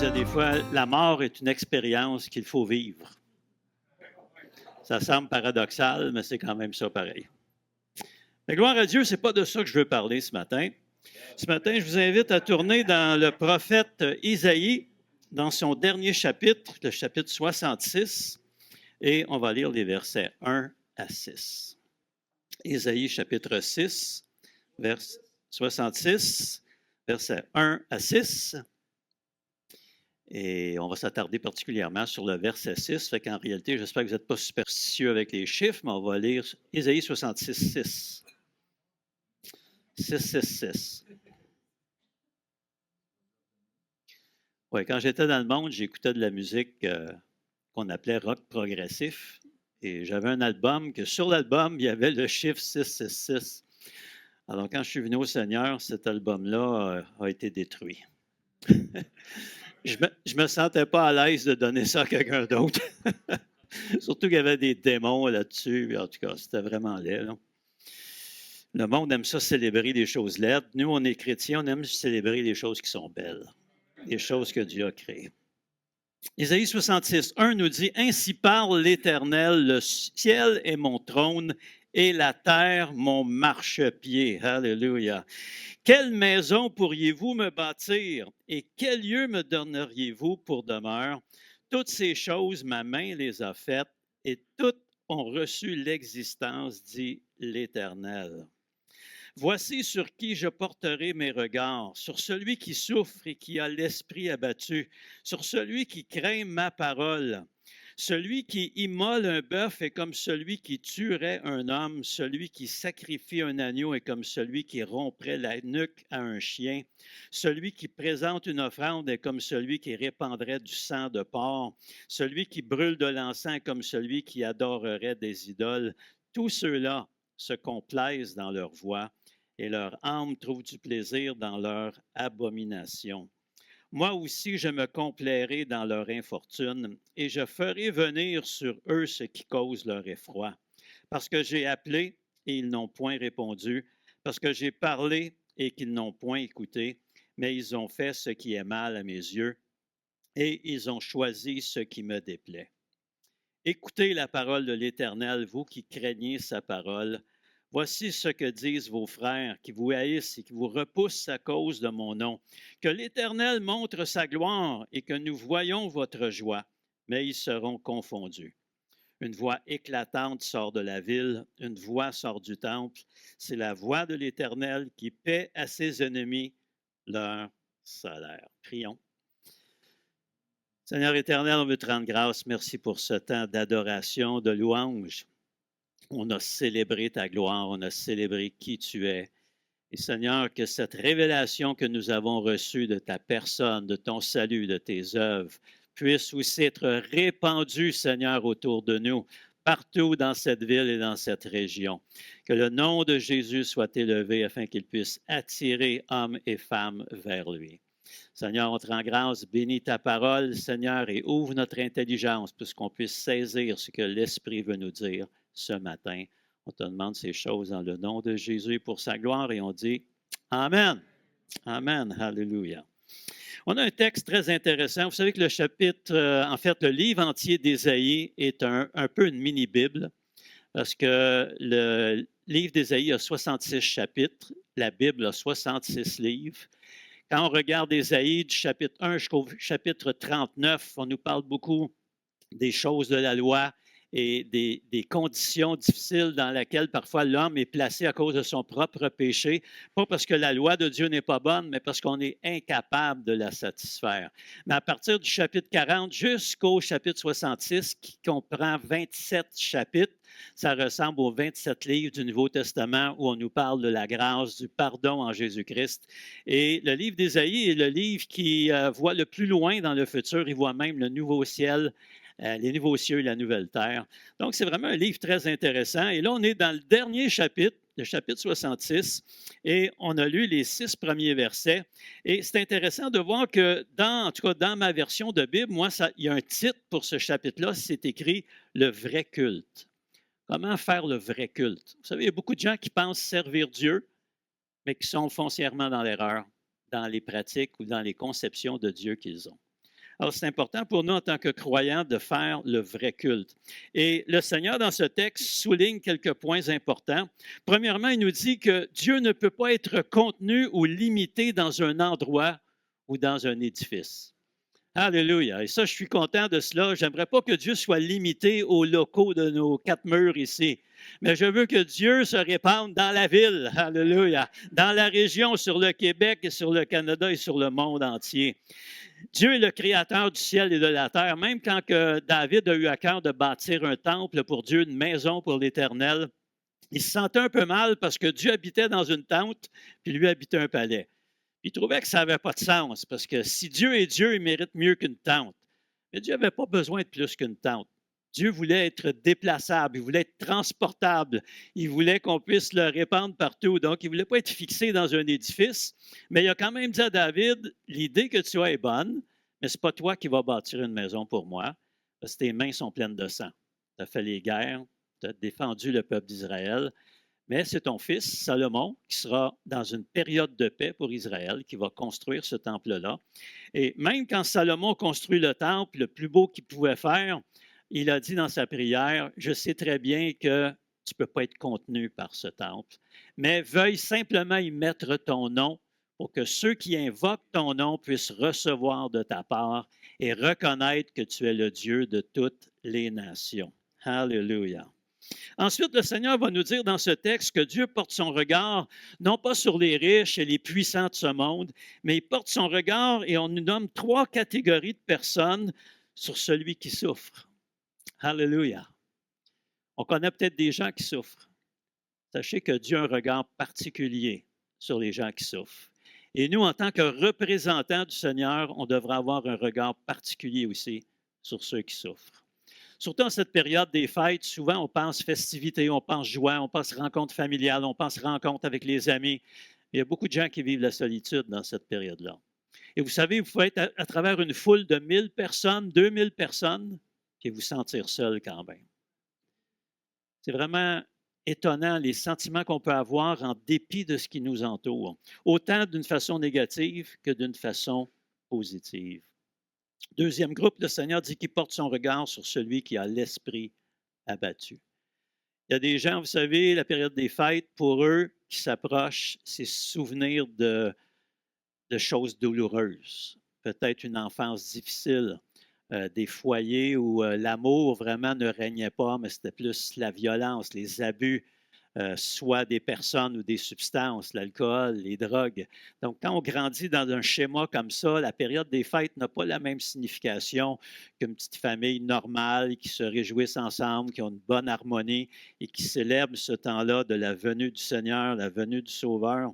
disait des fois, la mort est une expérience qu'il faut vivre. Ça semble paradoxal, mais c'est quand même ça pareil. Mais gloire à Dieu, ce n'est pas de ça que je veux parler ce matin. Ce matin, je vous invite à tourner dans le prophète Isaïe, dans son dernier chapitre, le chapitre 66, et on va lire les versets 1 à 6. Isaïe chapitre 6, verset 66, versets 1 à 6. Et on va s'attarder particulièrement sur le verset 6. Fait qu'en réalité, j'espère que vous n'êtes pas superstitieux avec les chiffres, mais on va lire Isaïe 66, 6. 6, 6, 6. Oui, quand j'étais dans le monde, j'écoutais de la musique qu'on appelait rock progressif. Et j'avais un album que sur l'album, il y avait le chiffre 666. Alors, quand je suis venu au Seigneur, cet album-là a été détruit. Je me sentais pas à l'aise de donner ça à quelqu'un d'autre. Surtout qu'il y avait des démons là-dessus. En tout cas, c'était vraiment laid. Là. Le monde aime ça célébrer des choses laides. Nous, on est chrétiens, on aime célébrer les choses qui sont belles, les choses que Dieu a créées. Isaïe 66, 1 nous dit « Ainsi parle l'Éternel, le ciel est mon trône et la terre mon marchepied. » Alléluia. « Quelle maison pourriez-vous me bâtir et quel lieu me donneriez-vous pour demeure? Toutes ces choses, ma main les a faites et toutes ont reçu l'existence, dit l'Éternel. Voici sur qui je porterai mes regards, sur celui qui souffre et qui a l'esprit abattu, sur celui qui craint ma parole. Celui qui immole un bœuf est comme celui qui tuerait un homme, celui qui sacrifie un agneau est comme celui qui romprait la nuque à un chien, celui qui présente une offrande est comme celui qui répandrait du sang de porc, celui qui brûle de l'encens est comme celui qui adorerait des idoles. Tous ceux-là se complaisent dans leur voie et leur âme trouve du plaisir dans leur abomination. Moi aussi, je me complairai dans leur infortune et je ferai venir sur eux ce qui cause leur effroi. Parce que j'ai appelé et ils n'ont point répondu, parce que j'ai parlé et qu'ils n'ont point écouté, mais ils ont fait ce qui est mal à mes yeux et ils ont choisi ce qui me déplaît. Écoutez la parole de l'Éternel, vous qui craignez sa parole. Voici ce que disent vos frères qui vous haïssent et qui vous repoussent à cause de mon nom. Que l'Éternel montre sa gloire et que nous voyons votre joie, mais ils seront confondus. Une voix éclatante sort de la ville, une voix sort du temple. C'est la voix de l'Éternel qui paie à ses ennemis leur salaire. Prions. Seigneur éternel, on veut te rendre grâce. Merci pour ce temps d'adoration, de louange. On a célébré ta gloire, on a célébré qui tu es. Et Seigneur, que cette révélation que nous avons reçue de ta personne, de ton salut, de tes œuvres, puisse aussi être répandue, Seigneur, autour de nous, partout dans cette ville et dans cette région. Que le nom de Jésus soit élevé afin qu'il puisse attirer hommes et femmes vers lui. Seigneur, on te rend grâce, bénis ta parole, Seigneur, et ouvre notre intelligence puisqu'on puisse saisir ce que l'Esprit veut nous dire ce matin. On te demande ces choses dans le nom de Jésus pour sa gloire et on dit Amen. Amen. Alléluia. On a un texte très intéressant. Vous savez que le chapitre, en fait, le livre entier d'Ésaïe est un peu une mini-Bible parce que le livre d'Ésaïe a 66 chapitres, la Bible a 66 livres. Quand on regarde Ésaïe du chapitre 1 jusqu'au chapitre 39, on nous parle beaucoup des choses de la loi et des conditions difficiles dans lesquelles parfois l'homme est placé à cause de son propre péché, pas parce que la loi de Dieu n'est pas bonne, mais parce qu'on est incapable de la satisfaire. Mais à partir du chapitre 40 jusqu'au chapitre 66, qui comprend 27 chapitres, ça ressemble aux 27 livres du Nouveau Testament où on nous parle de la grâce, du pardon en Jésus-Christ. Et le livre d'Ésaïe est le livre qui voit le plus loin dans le futur. Il voit même le nouveau ciel, les nouveaux cieux et la nouvelle terre. Donc, c'est vraiment un livre très intéressant. Et là, on est dans le dernier chapitre, le chapitre 66, et on a lu les 6 premiers versets. Et c'est intéressant de voir que, en tout cas, dans ma version de Bible, moi, il y a un titre pour ce chapitre-là, c'est écrit « Le vrai culte ». Comment faire le vrai culte? Vous savez, il y a beaucoup de gens qui pensent servir Dieu, mais qui sont foncièrement dans l'erreur, dans les pratiques ou dans les conceptions de Dieu qu'ils ont. Alors, c'est important pour nous en tant que croyants de faire le vrai culte. Et le Seigneur, dans ce texte, souligne quelques points importants. Premièrement, il nous dit que Dieu ne peut pas être contenu ou limité dans un endroit ou dans un édifice. Alléluia. Et ça, je suis content de cela. J'aimerais pas que Dieu soit limité aux locaux de nos quatre murs ici. Mais je veux que Dieu se répande dans la ville. Alléluia. Dans la région, sur le Québec et sur le Canada et sur le monde entier. Dieu est le créateur du ciel et de la terre. Même quand que David a eu à cœur de bâtir un temple pour Dieu, une maison pour l'Éternel, il se sentait un peu mal parce que Dieu habitait dans une tente, puis lui habitait un palais. Il trouvait que ça n'avait pas de sens, parce que si Dieu est Dieu, il mérite mieux qu'une tente. Mais Dieu n'avait pas besoin de plus qu'une tente. Dieu voulait être déplaçable, il voulait être transportable, il voulait qu'on puisse le répandre partout. Donc, il ne voulait pas être fixé dans un édifice, mais il a quand même dit à David, l'idée que tu as est bonne, mais ce n'est pas toi qui vas bâtir une maison pour moi, parce que tes mains sont pleines de sang. Tu as fait les guerres, tu as défendu le peuple d'Israël, mais c'est ton fils, Salomon, qui sera dans une période de paix pour Israël, qui va construire ce temple-là. Et même quand Salomon construit le temple, le plus beau qu'il pouvait faire, il a dit dans sa prière, je sais très bien que tu ne peux pas être contenu par ce temple, mais veuille simplement y mettre ton nom pour que ceux qui invoquent ton nom puissent recevoir de ta part et reconnaître que tu es le Dieu de toutes les nations. Alléluia. Ensuite, le Seigneur va nous dire dans ce texte que Dieu porte son regard non pas sur les riches et les puissants de ce monde, mais il porte son regard et on nous nomme trois catégories de personnes sur celui qui souffre. Alléluia. On connaît peut-être des gens qui souffrent. Sachez que Dieu a un regard particulier sur les gens qui souffrent. Et nous, en tant que représentants du Seigneur, on devrait avoir un regard particulier aussi sur ceux qui souffrent. Surtout en cette période des fêtes, souvent on pense festivités, on pense joie, on pense rencontre familiale, on pense rencontre avec les amis. Il y a beaucoup de gens qui vivent la solitude dans cette période-là. Et vous savez, vous pouvez être à travers une foule de 1000 personnes, 2000 personnes, et vous sentir seul quand même. C'est vraiment étonnant les sentiments qu'on peut avoir en dépit de ce qui nous entoure, autant d'une façon négative que d'une façon positive. Deuxième groupe, le Seigneur dit qu'il porte son regard sur celui qui a l'esprit abattu. Il y a des gens, vous savez, la période des fêtes, pour eux, qui s'approchent, c'est se souvenir de choses douloureuses. Peut-être une enfance difficile, des foyers où l'amour vraiment ne régnait pas, mais c'était plus la violence, les abus, soit des personnes ou des substances, l'alcool, les drogues. Donc, quand on grandit dans un schéma comme ça, la période des fêtes n'a pas la même signification qu'une petite famille normale qui se réjouissent ensemble, qui ont une bonne harmonie et qui célèbrent ce temps-là de la venue du Seigneur, la venue du Sauveur.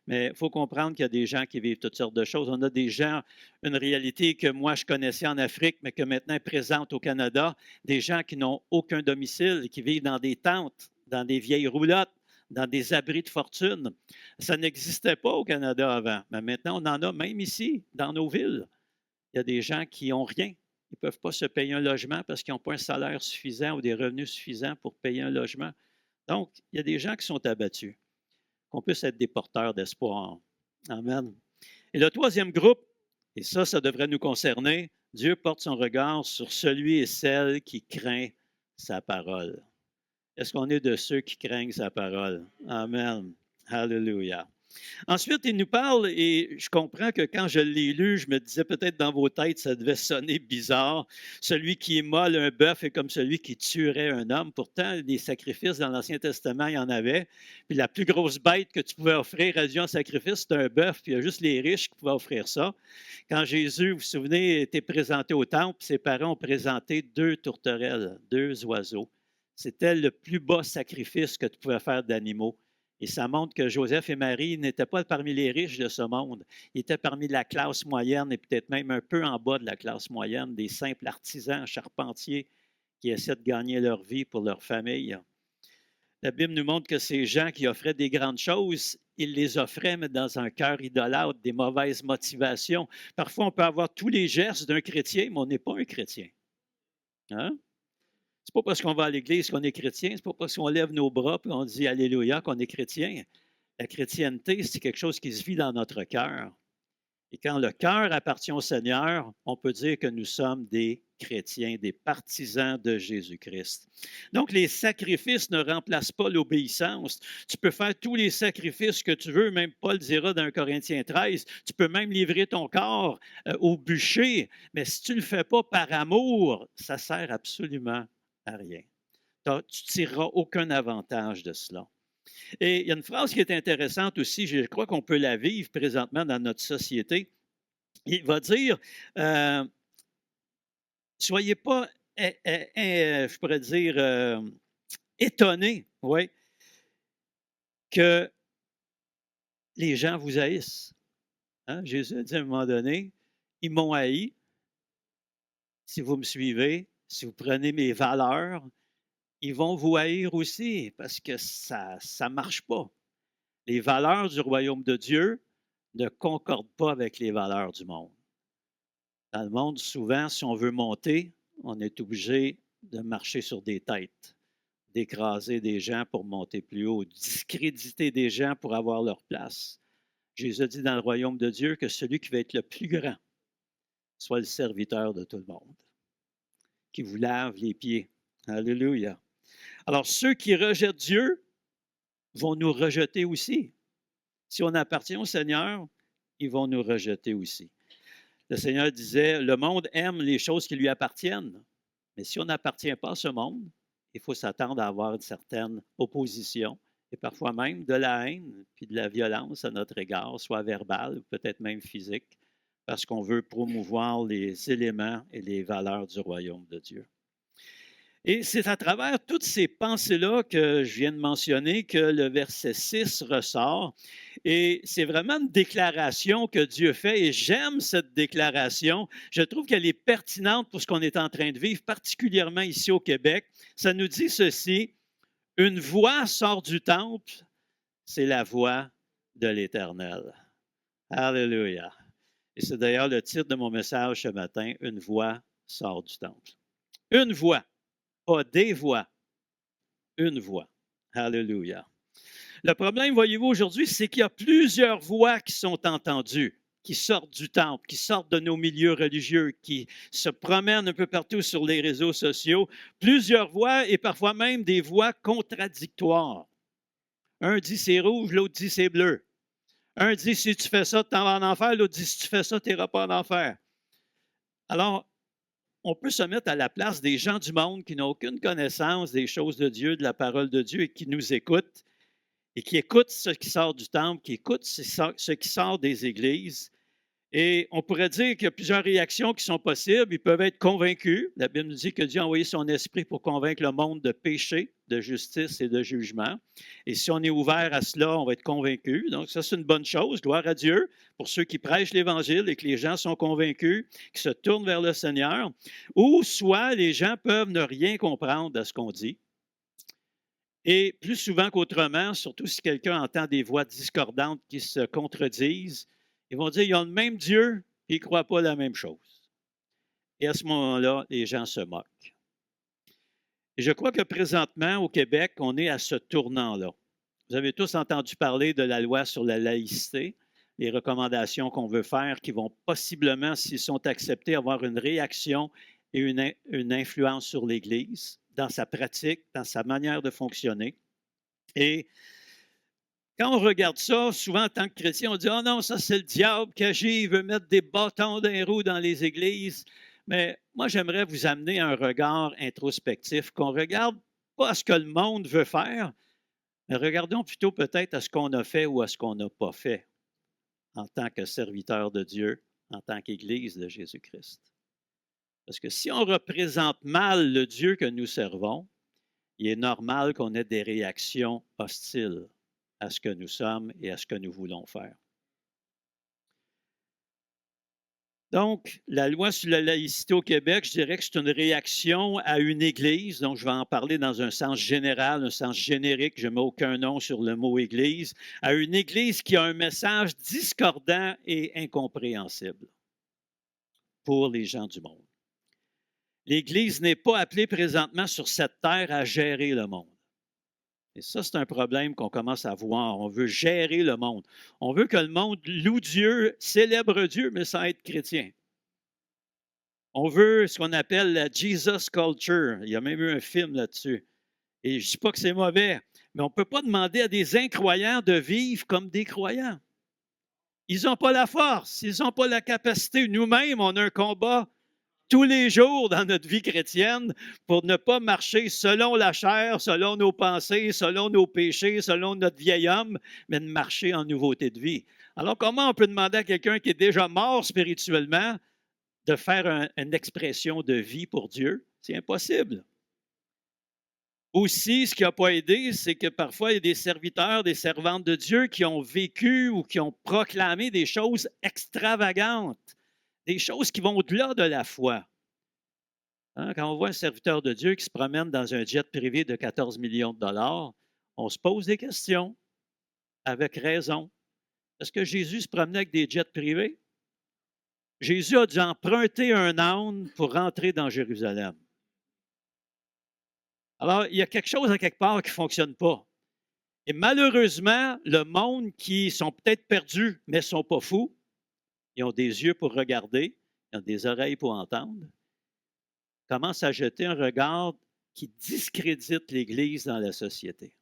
Mais il faut comprendre qu'il y a des gens qui vivent toutes sortes de choses. On a des gens, une réalité que moi je connaissais en Afrique, mais que maintenant est présente au Canada, des gens qui n'ont aucun domicile, qui vivent dans des tentes, dans des vieilles roulottes, dans des abris de fortune. Ça n'existait pas au Canada avant, mais maintenant on en a même ici, dans nos villes. Il y a des gens qui n'ont rien. Ils ne peuvent pas se payer un logement parce qu'ils n'ont pas un salaire suffisant ou des revenus suffisants pour payer un logement. Donc, il y a des gens qui sont abattus. Qu'on puisse être des porteurs d'espoir. Amen. Et le troisième groupe, et ça devrait nous concerner, Dieu porte son regard sur celui et celle qui craint sa parole. Est-ce qu'on est de ceux qui craignent sa parole? Amen. Alléluia. Ensuite, il nous parle, et je comprends que quand je l'ai lu, je me disais peut-être dans vos têtes, ça devait sonner bizarre. Celui qui immole un bœuf est comme celui qui tuerait un homme. Pourtant, les sacrifices dans l'Ancien Testament, il y en avait. Puis la plus grosse bête que tu pouvais offrir à Dieu en sacrifice, c'était un bœuf. Puis il y a juste les riches qui pouvaient offrir ça. Quand Jésus, vous vous souvenez, était présenté au temple, ses parents ont présenté 2 tourterelles, 2 oiseaux. C'était le plus bas sacrifice que tu pouvais faire d'animaux. Et ça montre que Joseph et Marie n'étaient pas parmi les riches de ce monde. Ils étaient parmi la classe moyenne et peut-être même un peu en bas de la classe moyenne, des simples artisans, charpentiers qui essaient de gagner leur vie pour leur famille. La Bible nous montre que ces gens qui offraient des grandes choses, ils les offraient, mais dans un cœur idolâtre, des mauvaises motivations. Parfois, on peut avoir tous les gestes d'un chrétien, mais on n'est pas un chrétien. Hein? C'est pas parce qu'on va à l'église qu'on est chrétien, c'est pas parce qu'on lève nos bras et on dit Alléluia qu'on est chrétien. La chrétienté, c'est quelque chose qui se vit dans notre cœur. Et quand le cœur appartient au Seigneur, on peut dire que nous sommes des chrétiens, des partisans de Jésus-Christ. Donc, les sacrifices ne remplacent pas l'obéissance. Tu peux faire tous les sacrifices que tu veux, même Paul dira dans 1 Corinthiens 13, tu peux même livrer ton corps au bûcher, mais si tu ne le fais pas par amour, ça ne sert absolument à rien. Tu ne tireras aucun avantage de cela. Et il y a une phrase qui est intéressante aussi, je crois qu'on peut la vivre présentement dans notre société. Il va dire, soyez pas, je pourrais dire, étonnés, oui, que les gens vous haïssent. Hein? Jésus a dit à un moment donné, ils m'ont haï. Si vous me suivez, si vous prenez mes valeurs, ils vont vous haïr aussi parce que ça ne marche pas. Les valeurs du royaume de Dieu ne concordent pas avec les valeurs du monde. Dans le monde, souvent, si on veut monter, on est obligé de marcher sur des têtes, d'écraser des gens pour monter plus haut, discréditer des gens pour avoir leur place. Jésus dit dans le royaume de Dieu que celui qui va être le plus grand soit le serviteur de tout le monde, qui vous lave les pieds. Alléluia. Alors, ceux qui rejettent Dieu vont nous rejeter aussi. Si on appartient au Seigneur, ils vont nous rejeter aussi. Le Seigneur disait, le monde aime les choses qui lui appartiennent. Mais si on n'appartient pas à ce monde, il faut s'attendre à avoir une certaine opposition et parfois même de la haine puis de la violence à notre égard, soit verbale ou peut-être même physique, parce qu'on veut promouvoir les éléments et les valeurs du royaume de Dieu. Et c'est à travers toutes ces pensées-là que je viens de mentionner que le verset 6 ressort. Et c'est vraiment une déclaration que Dieu fait. Et j'aime cette déclaration. Je trouve qu'elle est pertinente pour ce qu'on est en train de vivre, particulièrement ici au Québec. Ça nous dit ceci, une voix sort du temple, c'est la voix de l'Éternel. Alléluia. Et c'est d'ailleurs le titre de mon message ce matin, une voix sort du temple. Une voix. Pas des voix, une voix. Alléluia. Le problème, voyez-vous, aujourd'hui, c'est qu'il y a plusieurs voix qui sont entendues, qui sortent du temple, qui sortent de nos milieux religieux, qui se promènent un peu partout sur les réseaux sociaux. Plusieurs voix et parfois même des voix contradictoires. Un dit c'est rouge, l'autre dit c'est bleu. Un dit si tu fais ça, tu t'en vas en enfer, l'autre dit si tu fais ça, tu n'iras pas en enfer. Alors, on peut se mettre à la place des gens du monde qui n'ont aucune connaissance des choses de Dieu, de la parole de Dieu et qui nous écoutent et qui écoutent ce qui sort du temple, qui écoutent ce qui sort des églises. Et on pourrait dire qu'il y a plusieurs réactions qui sont possibles. Ils peuvent être convaincus. La Bible nous dit que Dieu a envoyé son esprit pour convaincre le monde de péché, de justice et de jugement. Et si on est ouvert à cela, on va être convaincu. Donc ça, c'est une bonne chose. Gloire à Dieu pour ceux qui prêchent l'Évangile et que les gens sont convaincus, qui se tournent vers le Seigneur. Ou soit les gens peuvent ne rien comprendre de ce qu'on dit. Et plus souvent qu'autrement, surtout si quelqu'un entend des voix discordantes qui se contredisent, ils vont dire, ils ont le même Dieu, et ils ne croient pas la même chose. Et à ce moment-là, les gens se moquent. Et je crois que présentement, au Québec, on est à ce tournant-là. Vous avez tous entendu parler de la loi sur la laïcité, les recommandations qu'on veut faire qui vont possiblement, s'ils sont acceptés, avoir une réaction et une influence sur l'Église, dans sa pratique, dans sa manière de fonctionner. Et quand on regarde ça, souvent en tant que chrétien, on dit « Oh non, ça c'est le diable qui agit, il veut mettre des bâtons dans les roues dans les églises. » Mais moi, j'aimerais vous amener un regard introspectif, qu'on regarde pas à ce que le monde veut faire, mais regardons plutôt peut-être à ce qu'on a fait ou à ce qu'on n'a pas fait en tant que serviteur de Dieu, en tant qu'Église de Jésus-Christ. Parce que si on représente mal le Dieu que nous servons, il est normal qu'on ait des réactions hostiles à ce que nous sommes et à ce que nous voulons faire. Donc, la loi sur la laïcité au Québec, je dirais que c'est une réaction à une Église, donc je vais en parler dans un sens général, un sens générique, je ne mets aucun nom sur le mot Église, à une Église qui a un message discordant et incompréhensible pour les gens du monde. L'Église n'est pas appelée présentement sur cette terre à gérer le monde. Et ça, c'est un problème qu'on commence à voir. On veut gérer le monde. On veut que le monde loue Dieu, célèbre Dieu, mais sans être chrétien. On veut ce qu'on appelle la Jesus culture. Il y a même eu un film là-dessus. Et je ne dis pas que c'est mauvais, mais on ne peut pas demander à des incroyants de vivre comme des croyants. Ils n'ont pas la force, ils n'ont pas la capacité. Nous-mêmes, on a un combat tous les jours dans notre vie chrétienne pour ne pas marcher selon la chair, selon nos pensées, selon nos péchés, selon notre vieil homme, mais de marcher en nouveauté de vie. Alors, comment on peut demander à quelqu'un qui est déjà mort spirituellement de faire une expression de vie pour Dieu? C'est impossible. Aussi, ce qui n'a pas aidé, c'est que parfois, il y a des serviteurs, des servantes de Dieu qui ont vécu ou qui ont proclamé des choses extravagantes, des choses qui vont au-delà de la foi. Hein, quand on voit un serviteur de Dieu qui se promène dans un jet privé de 14 millions de dollars, on se pose des questions, avec raison. Est-ce que Jésus se promenait avec des jets privés? Jésus a dû emprunter un âne pour rentrer dans Jérusalem. Alors, il y a quelque chose à quelque part qui ne fonctionne pas. Et malheureusement, le monde qui sont peut-être perdus, mais ne sont pas fous, ils ont des yeux pour regarder, ils ont des oreilles pour entendre, commence à jeter un regard qui discrédite l'Église dans la société.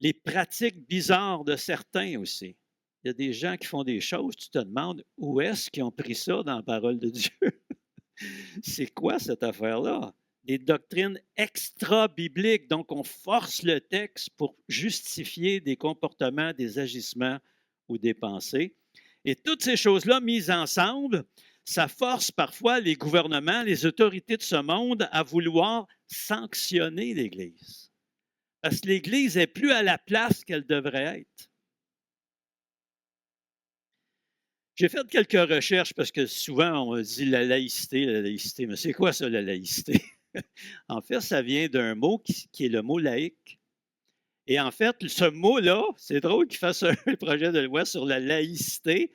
Les pratiques bizarres de certains aussi. Il y a des gens qui font des choses, tu te demandes où est-ce qu'ils ont pris ça dans la parole de Dieu? C'est quoi cette affaire-là? Des doctrines extra-bibliques, donc on force le texte pour justifier des comportements, des agissements ou des pensées. Et toutes ces choses-là mises ensemble, ça force parfois les gouvernements, les autorités de ce monde à vouloir sanctionner l'Église. Parce que l'Église n'est plus à la place qu'elle devrait être. J'ai fait quelques recherches parce que souvent on dit la laïcité, mais c'est quoi ça, la laïcité? En fait, ça vient d'un mot qui est le mot laïque. Et en fait, ce mot-là, c'est drôle qu'il fasse un projet de loi sur la laïcité,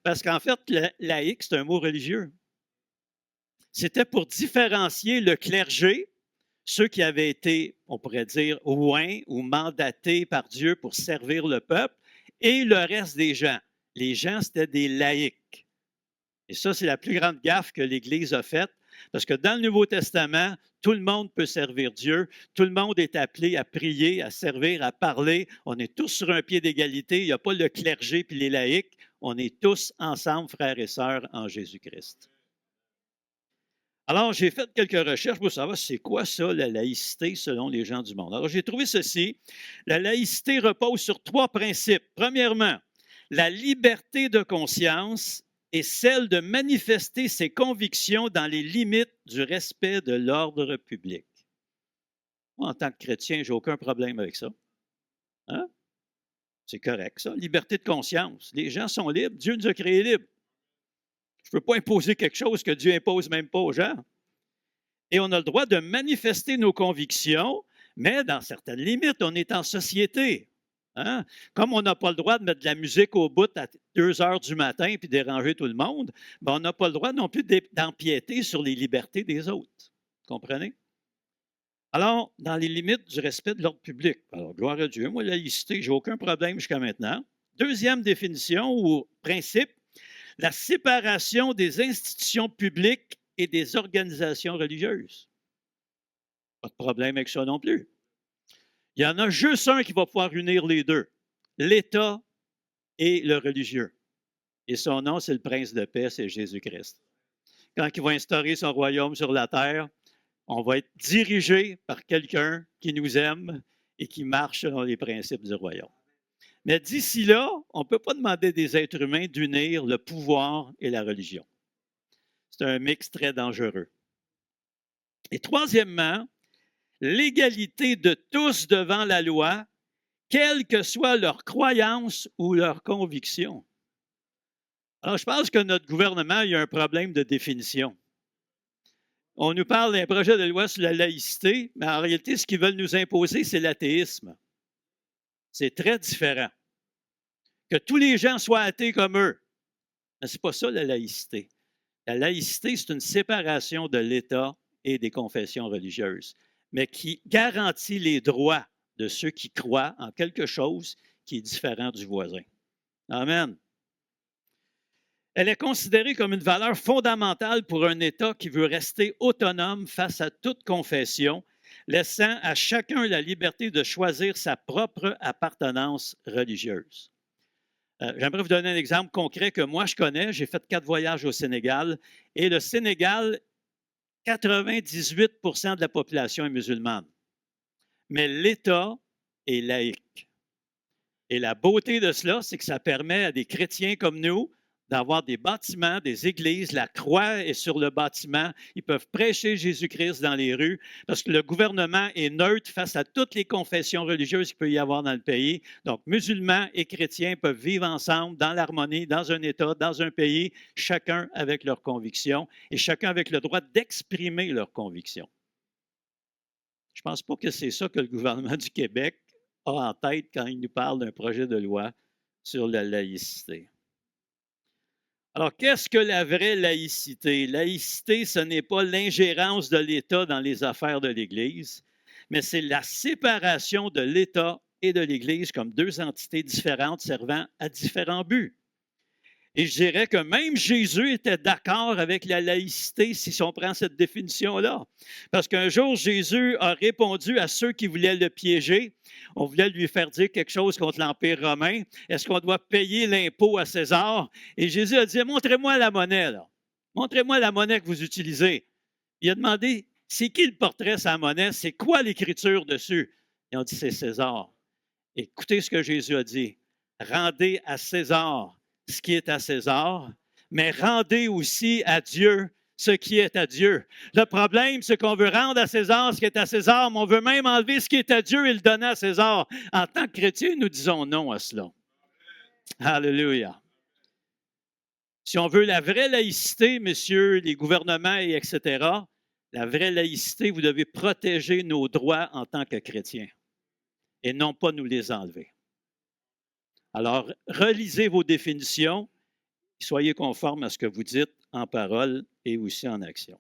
parce qu'en fait, laïque, c'est un mot religieux. C'était pour différencier le clergé, ceux qui avaient été, on pourrait dire, oints ou mandatés par Dieu pour servir le peuple, et le reste des gens. Les gens, c'était des laïcs. Et ça, c'est la plus grande gaffe que l'Église a faite, parce que dans le Nouveau Testament, tout le monde peut servir Dieu, tout le monde est appelé à prier, à servir, à parler. On est tous sur un pied d'égalité, il n'y a pas le clergé puis les laïcs, on est tous ensemble, frères et sœurs, en Jésus-Christ. Alors, j'ai fait quelques recherches pour savoir c'est quoi ça, la laïcité, selon les gens du monde. Alors, j'ai trouvé ceci. La laïcité repose sur 3 principes. Premièrement, la liberté de conscience et celle de manifester ses convictions dans les limites du respect de l'ordre public. Moi, en tant que chrétien, je n'ai aucun problème avec ça. Hein? C'est correct, ça. Liberté de conscience. Les gens sont libres. Dieu nous a créés libres. Je ne peux pas imposer quelque chose que Dieu impose même pas aux gens. Et on a le droit de manifester nos convictions, mais dans certaines limites, on est en société. Hein? Comme on n'a pas le droit de mettre de la musique au bout à 2 heures du matin puis déranger tout le monde, ben on n'a pas le droit non plus d'empiéter sur les libertés des autres. Vous comprenez? Alors, dans les limites du respect de l'ordre public. Alors, gloire à Dieu, moi, la laïcité, je n'ai aucun problème jusqu'à maintenant. Deuxième définition ou principe, la séparation des institutions publiques et des organisations religieuses. Pas de problème avec ça non plus. Il y en a juste un qui va pouvoir unir les deux, l'État et le religieux. Et son nom, c'est le prince de paix, c'est Jésus-Christ. Quand il va instaurer son royaume sur la terre, on va être dirigé par quelqu'un qui nous aime et qui marche selon les principes du royaume. Mais d'ici là, on ne peut pas demander des êtres humains d'unir le pouvoir et la religion. C'est un mix très dangereux. Et troisièmement, l'égalité de tous devant la loi, quelle que soit leur croyance ou leur conviction. Alors, je pense que notre gouvernement, il y a un problème de définition. On nous parle d'un projet de loi sur la laïcité, mais en réalité, ce qu'ils veulent nous imposer, c'est l'athéisme. C'est très différent. Que tous les gens soient athées comme eux. Mais ce n'est pas ça la laïcité. La laïcité, c'est une séparation de l'État et des confessions religieuses, mais qui garantit les droits de ceux qui croient en quelque chose qui est différent du voisin. Amen. Elle est considérée comme une valeur fondamentale pour un État qui veut rester autonome face à toute confession, laissant à chacun la liberté de choisir sa propre appartenance religieuse. J'aimerais vous donner un exemple concret que moi je connais. J'ai fait 4 voyages au Sénégal et le Sénégal, 98 de la population est musulmane. Mais l'État est laïque. Et la beauté de cela, c'est que ça permet à des chrétiens comme nous d'avoir des bâtiments, des églises, la croix est sur le bâtiment, ils peuvent prêcher Jésus-Christ dans les rues parce que le gouvernement est neutre face à toutes les confessions religieuses qu'il peut y avoir dans le pays. Donc, musulmans et chrétiens peuvent vivre ensemble dans l'harmonie, dans un État, dans un pays, chacun avec leurs convictions et chacun avec le droit d'exprimer leurs convictions. Je ne pense pas que c'est ça que le gouvernement du Québec a en tête quand il nous parle d'un projet de loi sur la laïcité. Alors, qu'est-ce que la vraie laïcité? Laïcité, ce n'est pas l'ingérence de l'État dans les affaires de l'Église, mais c'est la séparation de l'État et de l'Église comme deux entités différentes servant à différents buts. Et je dirais que même Jésus était d'accord avec la laïcité si on prend cette définition-là. Parce qu'un jour, Jésus a répondu à ceux qui voulaient le piéger. On voulait lui faire dire quelque chose contre l'Empire romain. Est-ce qu'on doit payer l'impôt à César? Et Jésus a dit, montrez-moi la monnaie, là. Montrez-moi la monnaie que vous utilisez. Il a demandé, c'est qui le portrait sur la monnaie? C'est quoi l'écriture dessus? Ils ont dit, c'est César. Écoutez ce que Jésus a dit. Rendez à César ce qui est à César, mais rendez aussi à Dieu ce qui est à Dieu. Le problème, c'est qu'on veut rendre à César ce qui est à César, mais on veut même enlever ce qui est à Dieu et le donner à César. En tant que chrétiens, nous disons non à cela. Alléluia. Si on veut la vraie laïcité, messieurs, les gouvernements, et etc., la vraie laïcité, vous devez protéger nos droits en tant que chrétiens et non pas nous les enlever. Alors, relisez vos définitions, soyez conformes à ce que vous dites en parole et aussi en action.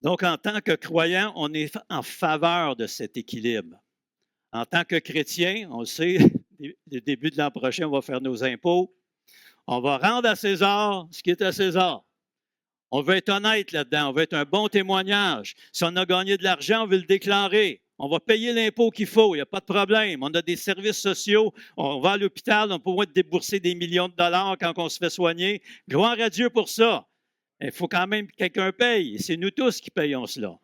Donc, en tant que croyant, on est en faveur de cet équilibre. En tant que chrétien, on le sait, le début de l'an prochain, on va faire nos impôts. On va rendre à César ce qui est à César. On veut être honnête là-dedans, on veut être un bon témoignage. Si on a gagné de l'argent, on veut le déclarer. On va payer l'impôt qu'il faut, il n'y a pas de problème. On a des services sociaux, on va à l'hôpital, on peut débourser des millions de dollars quand on se fait soigner. Gloire à Dieu pour ça. Il faut quand même que quelqu'un paye. C'est nous tous qui payons cela.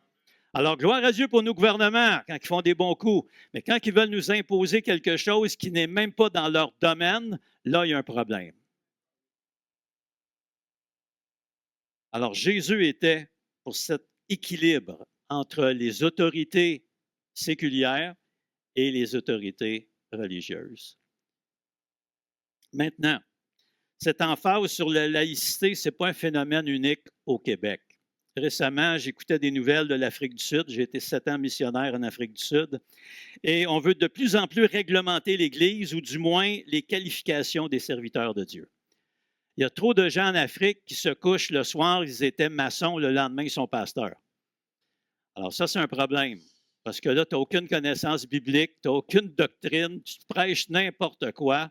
Alors, gloire à Dieu pour nos gouvernements quand ils font des bons coups. Mais quand ils veulent nous imposer quelque chose qui n'est même pas dans leur domaine, là, il y a un problème. Alors, Jésus était pour cet équilibre entre les autorités séculières et les autorités religieuses. Maintenant, cette emphase sur la laïcité, ce n'est pas un phénomène unique au Québec. Récemment, j'écoutais des nouvelles de l'Afrique du Sud. J'ai été 7 ans missionnaire en Afrique du Sud. Et on veut de plus en plus réglementer l'Église, ou du moins les qualifications des serviteurs de Dieu. Il y a trop de gens en Afrique qui se couchent le soir, ils étaient maçons, le lendemain, ils sont pasteurs. Alors ça, c'est un problème. Parce que là, tu n'as aucune connaissance biblique, tu n'as aucune doctrine, tu prêches n'importe quoi.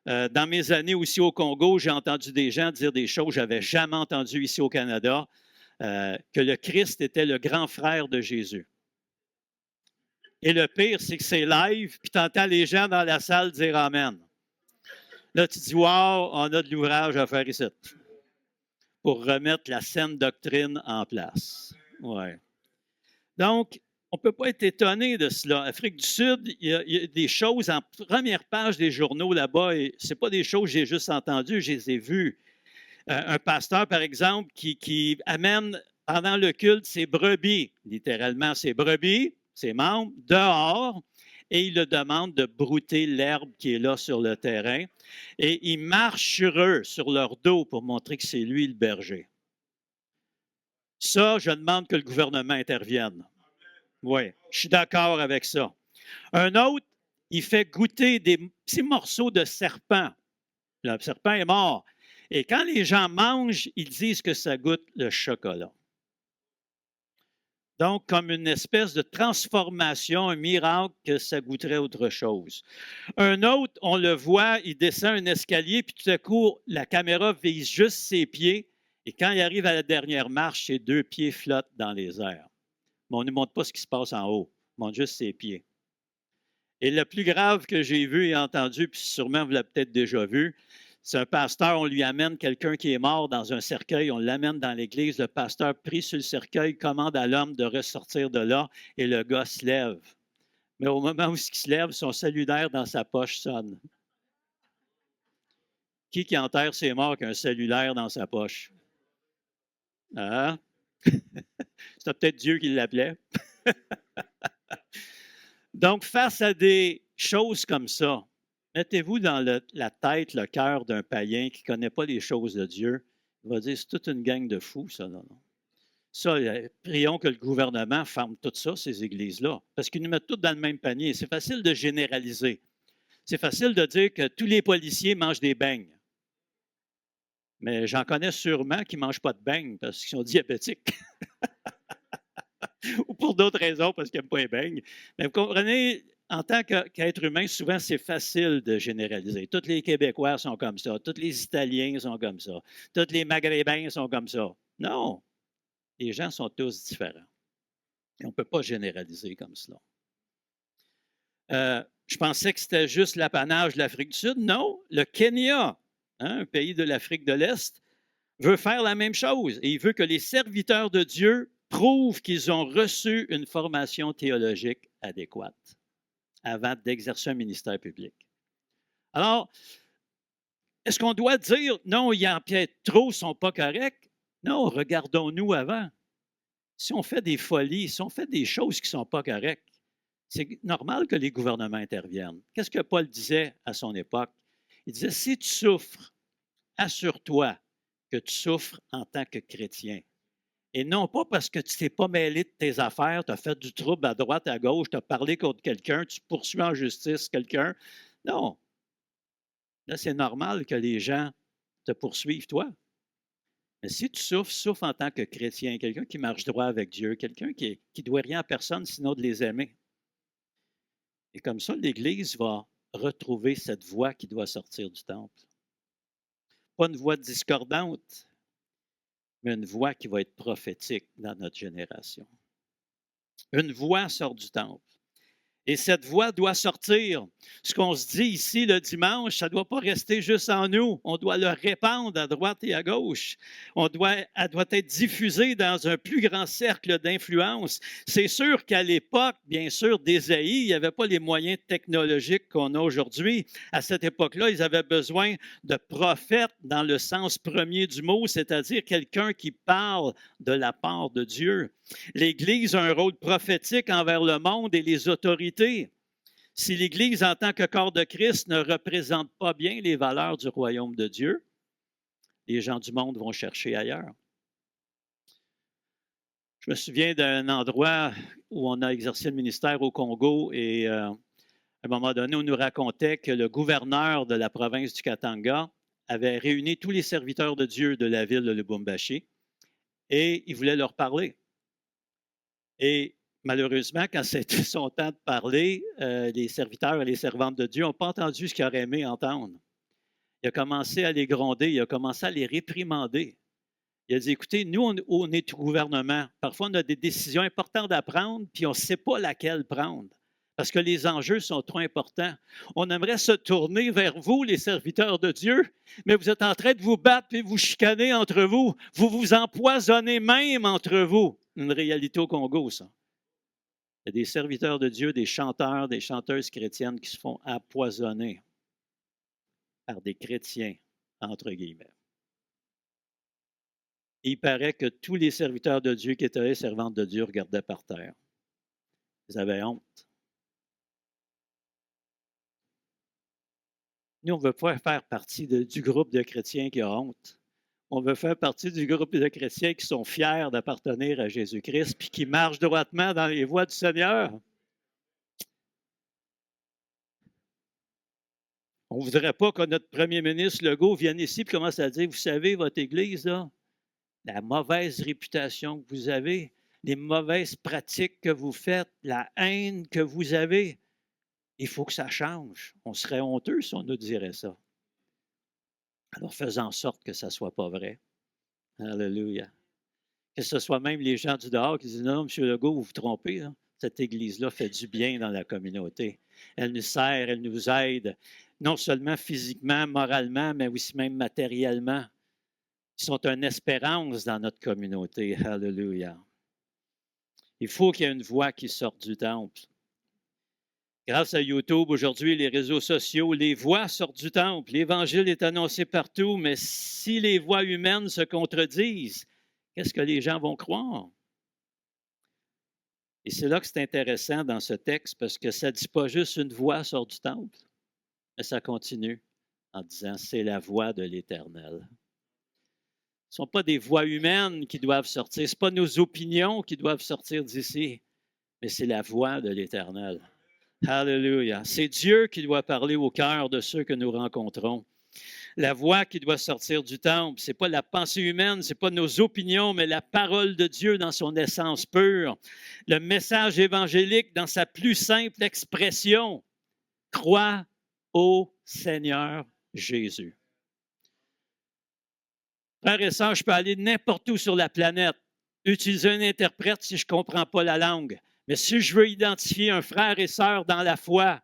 Dans mes années aussi au Congo, j'ai entendu des gens dire des choses que je n'avais jamais entendues ici au Canada, que le Christ était le grand frère de Jésus. Et le pire, c'est que c'est live, puis tu entends les gens dans la salle dire Amen. Là, tu dis, wow, on a de l'ouvrage à faire ici pour remettre la saine doctrine en place. Ouais. Donc, on ne peut pas être étonné de cela. Afrique du Sud, il y a des choses en première page des journaux là-bas, et ce n'est pas des choses que j'ai juste entendues, je les ai vues. Un pasteur, par exemple, qui amène pendant le culte ses brebis, littéralement ses brebis, ses membres, dehors, et il le demande de brouter l'herbe qui est là sur le terrain, et il marche sur eux, sur leur dos, pour montrer que c'est lui le berger. Ça, je demande que le gouvernement intervienne. Oui, je suis d'accord avec ça. Un autre, il fait goûter des petits morceaux de serpent. Le serpent est mort. Et quand les gens mangent, ils disent que ça goûte le chocolat. Donc, comme une espèce de transformation, un miracle que ça goûterait autre chose. Un autre, on le voit, il descend un escalier, puis tout à coup, la caméra vise juste ses pieds. Et quand il arrive à la dernière marche, ses 2 pieds flottent dans les airs. Mais on ne nous montre pas ce qui se passe en haut. On montre juste ses pieds. Et le plus grave que j'ai vu et entendu, puis sûrement vous l'avez peut-être déjà vu, c'est un pasteur, on lui amène quelqu'un qui est mort dans un cercueil, on l'amène dans l'église, le pasteur prie sur le cercueil, commande à l'homme de ressortir de là, et le gars se lève. Mais au moment où il se lève, son cellulaire dans sa poche sonne. Qui enterre ses morts avec un cellulaire dans sa poche? Hein? C'était peut-être Dieu qui l'appelait. Donc, face à des choses comme ça, mettez-vous dans la tête, le cœur d'un païen qui ne connaît pas les choses de Dieu. Il va dire, c'est toute une gang de fous, ça. Non, non. Ça, prions que le gouvernement ferme tout ça, ces églises-là, parce qu'ils nous mettent tous dans le même panier. C'est facile de généraliser. C'est facile de dire que tous les policiers mangent des beignes. Mais j'en connais sûrement qui ne mangent pas de beignes parce qu'ils sont diabétiques. Ou pour d'autres raisons, parce qu'ils n'aiment pas les beignes. Mais vous comprenez, en tant qu'être humain, souvent, c'est facile de généraliser. Tous les Québécois sont comme ça. Tous les Italiens sont comme ça. Tous les Maghrébins sont comme ça. Non. Les gens sont tous différents. Et on ne peut pas généraliser comme cela. Je pensais que c'était juste l'apanage de l'Afrique du Sud. Non. Le Kenya, un pays de l'Afrique de l'Est, veut faire la même chose. Et il veut que les serviteurs de Dieu prouvent qu'ils ont reçu une formation théologique adéquate avant d'exercer un ministère public. Alors, est-ce qu'on doit dire non, il y en a trop, ne sont pas corrects? Non, regardons-nous avant. Si on fait des folies, si on fait des choses qui ne sont pas correctes, c'est normal que les gouvernements interviennent. Qu'est-ce que Paul disait à son époque? Il disait, si tu souffres, assure-toi que tu souffres en tant que chrétien. Et non pas parce que tu ne t'es pas mêlé de tes affaires, tu as fait du trouble à droite, à gauche, tu as parlé contre quelqu'un, tu poursuis en justice quelqu'un. Non. Là, c'est normal que les gens te poursuivent, toi. Mais si tu souffres, souffre en tant que chrétien, quelqu'un qui marche droit avec Dieu, quelqu'un qui ne doit rien à personne sinon de les aimer. Et comme ça, l'Église va retrouver cette voix qui doit sortir du temple. Pas une voix discordante, mais une voix qui va être prophétique dans notre génération. Une voix sort du temple. Et cette voix doit sortir. Ce qu'on se dit ici le dimanche, ça ne doit pas rester juste en nous. On doit le répandre à droite et à gauche. Elle doit être diffusée dans un plus grand cercle d'influence. C'est sûr qu'à l'époque, bien sûr, d'Ésaïe, il n'y avait pas les moyens technologiques qu'on a aujourd'hui. À cette époque-là, ils avaient besoin de prophètes dans le sens premier du mot, c'est-à-dire quelqu'un qui parle de la part de Dieu. L'Église a un rôle prophétique envers le monde et les autorités. Si l'Église, en tant que corps de Christ, ne représente pas bien les valeurs du royaume de Dieu, les gens du monde vont chercher ailleurs. Je me souviens d'un endroit où on a exercé le ministère au Congo et à un moment donné, on nous racontait que le gouverneur de la province du Katanga avait réuni tous les serviteurs de Dieu de la ville de Lubumbashi et il voulait leur parler. Et malheureusement, quand c'était son temps de parler, les serviteurs et les servantes de Dieu n'ont pas entendu ce qu'ils auraient aimé entendre. Il a commencé à les gronder, il a commencé à les réprimander. Il a dit, écoutez, nous, on est au gouvernement. Parfois, on a des décisions importantes à prendre, puis on ne sait pas laquelle prendre, parce que les enjeux sont trop importants. On aimerait se tourner vers vous, les serviteurs de Dieu, mais vous êtes en train de vous battre et vous chicaner entre vous. Vous vous empoisonnez même entre vous. Une réalité au Congo, ça. Il y a des serviteurs de Dieu, des chanteurs, des chanteuses chrétiennes qui se font empoisonner par des chrétiens, entre guillemets. Et il paraît que tous les serviteurs de Dieu qui étaient les servantes de Dieu regardaient par terre. Ils avaient honte. Nous, on ne veut pas faire partie du groupe de chrétiens qui a honte. On veut faire partie du groupe de chrétiens qui sont fiers d'appartenir à Jésus-Christ puis qui marchent droitement dans les voies du Seigneur. On ne voudrait pas que notre premier ministre Legault vienne ici et commence à dire, vous savez, votre Église, là, la mauvaise réputation que vous avez, les mauvaises pratiques que vous faites, la haine que vous avez, il faut que ça change. On serait honteux si on nous dirait ça. Alors, faisons en sorte que ça ne soit pas vrai. Alléluia. Que ce soit même les gens du dehors qui disent, non, M. Legault, vous vous trompez. Hein? Cette Église-là fait du bien dans la communauté. Elle nous sert, elle nous aide, non seulement physiquement, moralement, mais aussi même matériellement. Ils sont une espérance dans notre communauté. Alléluia. Il faut qu'il y ait une voix qui sorte du temple. Grâce à YouTube, aujourd'hui, les réseaux sociaux, les voix sortent du temple. L'Évangile est annoncé partout, mais si les voix humaines se contredisent, qu'est-ce que les gens vont croire? Et c'est là que c'est intéressant dans ce texte, parce que ça ne dit pas juste une voix sort du temple, mais ça continue en disant c'est la voix de l'Éternel. Ce ne sont pas des voix humaines qui doivent sortir, ce ne sont pas nos opinions qui doivent sortir d'ici, mais c'est la voix de l'Éternel. Alléluia. C'est Dieu qui doit parler au cœur de ceux que nous rencontrons. La voix qui doit sortir du temple, ce n'est pas la pensée humaine, ce n'est pas nos opinions, mais la parole de Dieu dans son essence pure. Le message évangélique dans sa plus simple expression. Crois au Seigneur Jésus. Frères et sœurs, je peux aller n'importe où sur la planète, utiliser un interprète si je ne comprends pas la langue. Mais si je veux identifier un frère et sœur dans la foi,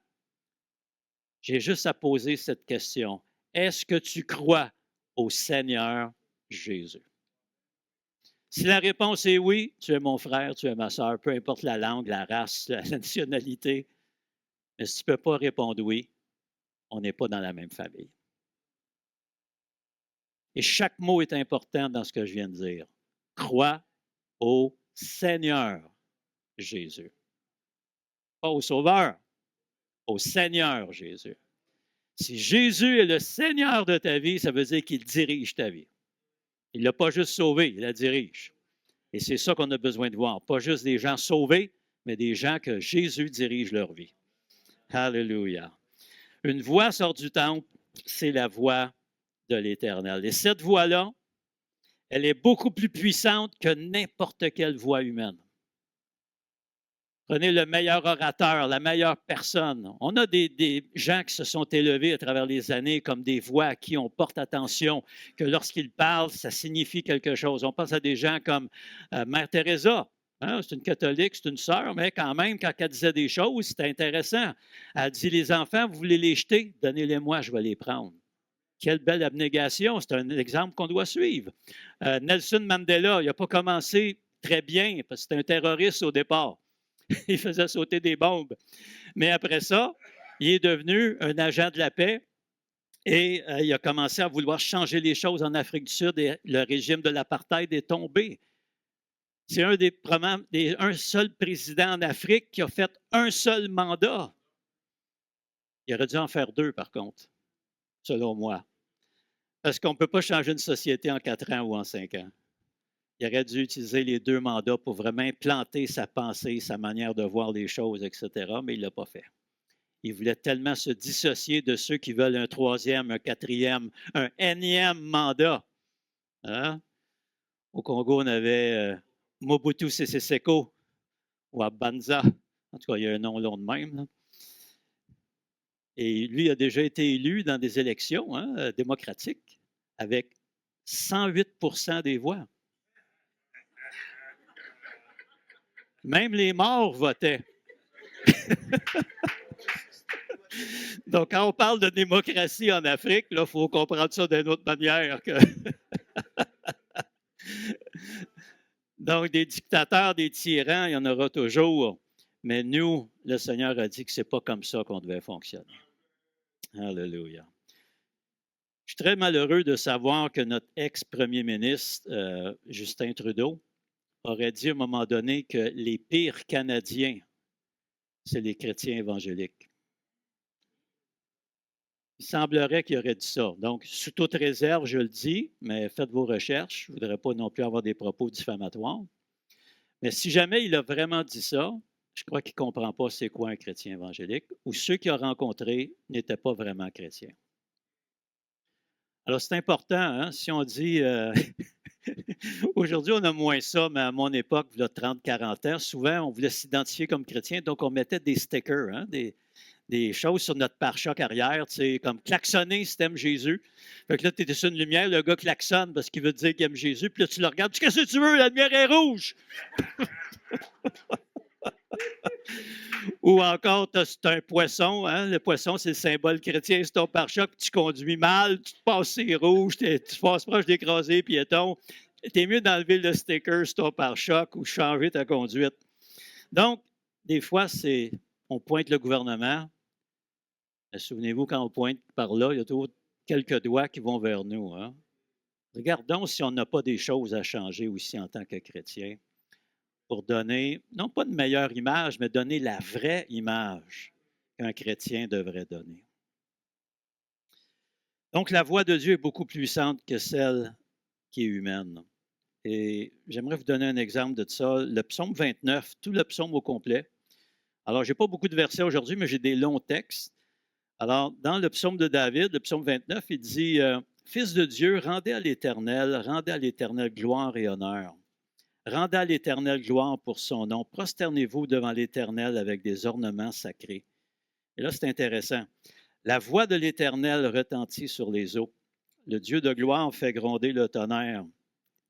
j'ai juste à poser cette question. Est-ce que tu crois au Seigneur Jésus? Si la réponse est oui, tu es mon frère, tu es ma sœur, peu importe la langue, la race, la nationalité. Mais si tu ne peux pas répondre oui, on n'est pas dans la même famille. Et chaque mot est important dans ce que je viens de dire. Crois au Seigneur Jésus. Pas au Sauveur, au Seigneur Jésus. Si Jésus est le Seigneur de ta vie, ça veut dire qu'il dirige ta vie. Il ne l'a pas juste sauvé, il la dirige. Et c'est ça qu'on a besoin de voir. Pas juste des gens sauvés, mais des gens que Jésus dirige leur vie. Alléluia. Une voix sort du temple, c'est la voix de l'Éternel. Et cette voix-là, elle est beaucoup plus puissante que n'importe quelle voix humaine. Prenez le meilleur orateur, la meilleure personne. On a des gens qui se sont élevés à travers les années comme des voix à qui on porte attention, que lorsqu'ils parlent, ça signifie quelque chose. On pense à des gens comme Mère Teresa. Hein, c'est une catholique, c'est une sœur, mais quand même, quand elle disait des choses, c'était intéressant. Elle dit, les enfants, vous voulez les jeter? Donnez-les-moi, je vais les prendre. Quelle belle abnégation, c'est un exemple qu'on doit suivre. Nelson Mandela, il n'a pas commencé très bien, parce que c'était un terroriste au départ. Il faisait sauter des bombes. Mais après ça, il est devenu un agent de la paix et il a commencé à vouloir changer les choses en Afrique du Sud et le régime de l'apartheid est tombé. C'est un seul président en Afrique qui a fait un seul mandat. Il aurait dû en faire deux, par contre, selon moi. Parce qu'on ne peut pas changer une société en 4 ans ou en 5 ans. Il aurait dû utiliser les deux mandats pour vraiment implanter sa pensée, sa manière de voir les choses, etc., mais il ne l'a pas fait. Il voulait tellement se dissocier de ceux qui veulent un troisième, un quatrième, un énième mandat. Hein? Au Congo, on avait Mobutu Sese Seko ou Abanza. En tout cas, il y a un nom long de même. Là. Et lui a déjà été élu dans des élections démocratiques avec 108 % des voix. Même les morts votaient. Donc, quand on parle de démocratie en Afrique, il faut comprendre ça d'une autre manière. Donc, des dictateurs, des tyrans, il y en aura toujours. Mais nous, le Seigneur a dit que ce n'est pas comme ça qu'on devait fonctionner. Alléluia. Je suis très malheureux de savoir que notre ex-premier ministre, Justin Trudeau, aurait dit à un moment donné que les pires Canadiens, c'est les chrétiens évangéliques. Il semblerait qu'il aurait dit ça. Donc, sous toute réserve, je le dis, mais faites vos recherches. Je ne voudrais pas non plus avoir des propos diffamatoires. Mais si jamais il a vraiment dit ça, je crois qu'il ne comprend pas c'est quoi un chrétien évangélique, ou ceux qu'il a rencontrés n'étaient pas vraiment chrétiens. Alors, c'est important, hein, si on dit, aujourd'hui, on a moins ça, mais à mon époque, il y a 30, 40 ans, souvent, on voulait s'identifier comme chrétien, donc on mettait des stickers, hein, des choses sur notre pare-choc arrière, tu sais, comme klaxonner si t'aimes Jésus. Fait que là, tu étais sur une lumière, le gars klaxonne parce qu'il veut te dire qu'il aime Jésus, puis là, tu le regardes, qu'est-ce que tu veux, la lumière est rouge! Ou encore, c'est un poisson, hein? Le poisson, c'est le symbole chrétien, c'est ton pare-choc, tu conduis mal, tu te passes c'est rouge, tu passes proche d'écraser piéton. T'es mieux d'enlever le sticker sur ton pare-choc ou changer ta conduite. Donc, des fois, on pointe le gouvernement. Mais souvenez-vous, quand on pointe par là, il y a toujours quelques doigts qui vont vers nous. Hein? Regardons si on n'a pas des choses à changer aussi en tant que chrétien pour donner, non pas une meilleure image, mais donner la vraie image qu'un chrétien devrait donner. Donc, la voix de Dieu est beaucoup plus puissante que celle qui est humaine. Et j'aimerais vous donner un exemple de ça. Le psaume 29, tout le psaume au complet. Alors, je n'ai pas beaucoup de versets aujourd'hui, mais j'ai des longs textes. Alors, dans le psaume de David, le psaume 29, il dit Fils de Dieu, rendez à l'Éternel gloire et honneur. Rendez à l'Éternel gloire pour son nom. Prosternez-vous devant l'Éternel avec des ornements sacrés. Et là, c'est intéressant. La voix de l'Éternel retentit sur les eaux. Le Dieu de gloire fait gronder le tonnerre.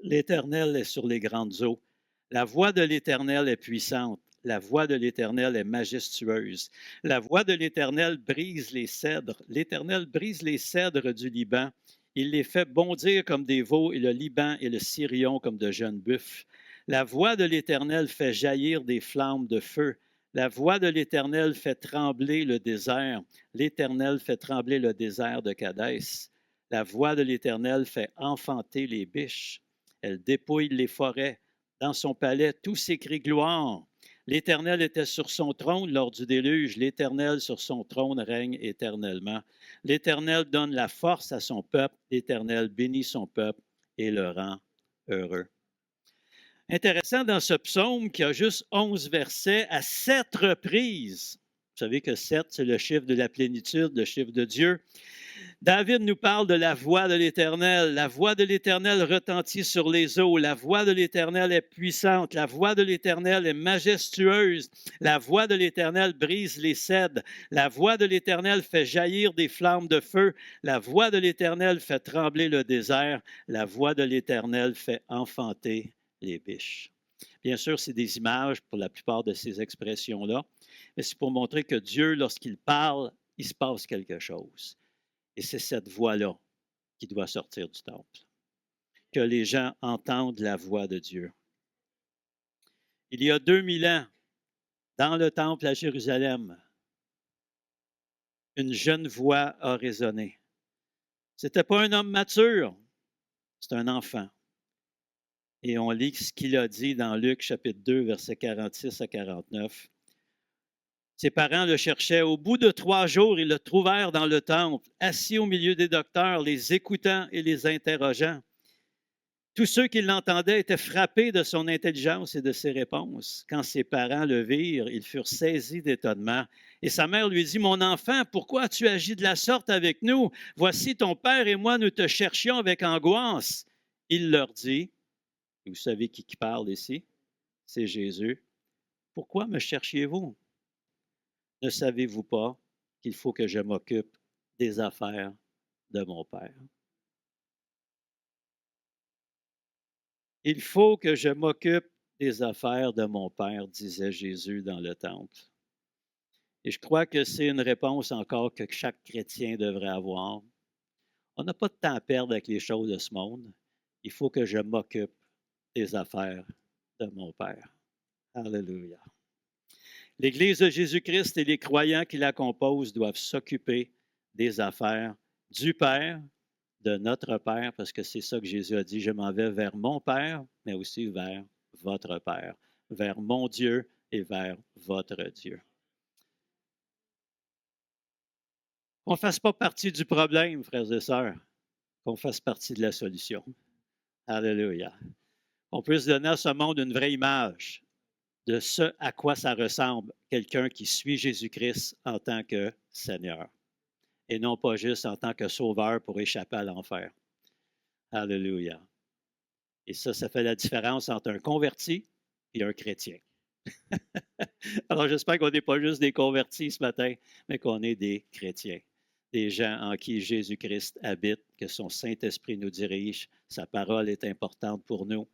L'Éternel est sur les grandes eaux. La voix de l'Éternel est puissante. La voix de l'Éternel est majestueuse. La voix de l'Éternel brise les cèdres. L'Éternel brise les cèdres du Liban. Il les fait bondir comme des veaux et le Liban et le Sirion comme de jeunes buffles. La voix de l'Éternel fait jaillir des flammes de feu. La voix de l'Éternel fait trembler le désert. L'Éternel fait trembler le désert de Kadès. La voix de l'Éternel fait enfanter les biches. Elle dépouille les forêts. Dans son palais, tout s'écrie gloire. L'Éternel était sur son trône lors du déluge. L'Éternel sur son trône règne éternellement. L'Éternel donne la force à son peuple. L'Éternel bénit son peuple et le rend heureux. Intéressant dans ce psaume qui a juste 11 versets, à 7 reprises. Vous savez que 7, c'est le chiffre de la plénitude, le chiffre de Dieu. David nous parle de la voix de l'Éternel. La voix de l'Éternel retentit sur les eaux. La voix de l'Éternel est puissante. La voix de l'Éternel est majestueuse. La voix de l'Éternel brise les cèdres. La voix de l'Éternel fait jaillir des flammes de feu. La voix de l'Éternel fait trembler le désert. La voix de l'Éternel fait enfanter les biches. Bien sûr, c'est des images pour la plupart de ces expressions-là, mais c'est pour montrer que Dieu, lorsqu'il parle, il se passe quelque chose. Et c'est cette voix-là qui doit sortir du temple. Que les gens entendent la voix de Dieu. Il y a 2000 ans, dans le temple à Jérusalem, une jeune voix a résonné. Ce n'était pas un homme mature, c'est un enfant. Et on lit ce qu'il a dit dans Luc chapitre 2, versets 46 à 49. Ses parents le cherchaient. Au bout de 3 jours, ils le trouvèrent dans le temple, assis au milieu des docteurs, les écoutant et les interrogeant. Tous ceux qui l'entendaient étaient frappés de son intelligence et de ses réponses. Quand ses parents le virent, ils furent saisis d'étonnement. Et sa mère lui dit, « Mon enfant, pourquoi as-tu agi de la sorte avec nous? Voici ton père et moi, nous te cherchions avec angoisse. » Il leur dit, vous savez qui parle ici? C'est Jésus. « Pourquoi me cherchiez-vous? Ne savez-vous pas qu'il faut que je m'occupe des affaires de mon Père? » Il faut que je m'occupe des affaires de mon Père, disait Jésus dans le temple. Et je crois que c'est une réponse encore que chaque chrétien devrait avoir. On n'a pas de temps à perdre avec les choses de ce monde. Il faut que je m'occupe des affaires de mon Père. Alléluia. L'Église de Jésus-Christ et les croyants qui la composent doivent s'occuper des affaires du Père, de notre Père, parce que c'est ça que Jésus a dit, je m'en vais vers mon Père, mais aussi vers votre Père, vers mon Dieu et vers votre Dieu. Qu'on ne fasse pas partie du problème, frères et sœurs, qu'on fasse partie de la solution. Alléluia. On peut se donner à ce monde une vraie image de ce à quoi ça ressemble quelqu'un qui suit Jésus-Christ en tant que Seigneur. et non pas juste en tant que sauveur pour échapper à l'enfer. Alléluia. Et ça fait la différence entre un converti et un chrétien. Alors, j'espère qu'on n'est pas juste des convertis ce matin, mais qu'on est des chrétiens, des gens en qui Jésus-Christ habite, que son Saint-Esprit nous dirige, sa parole est importante pour nous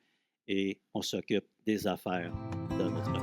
et on s'occupe des affaires de notre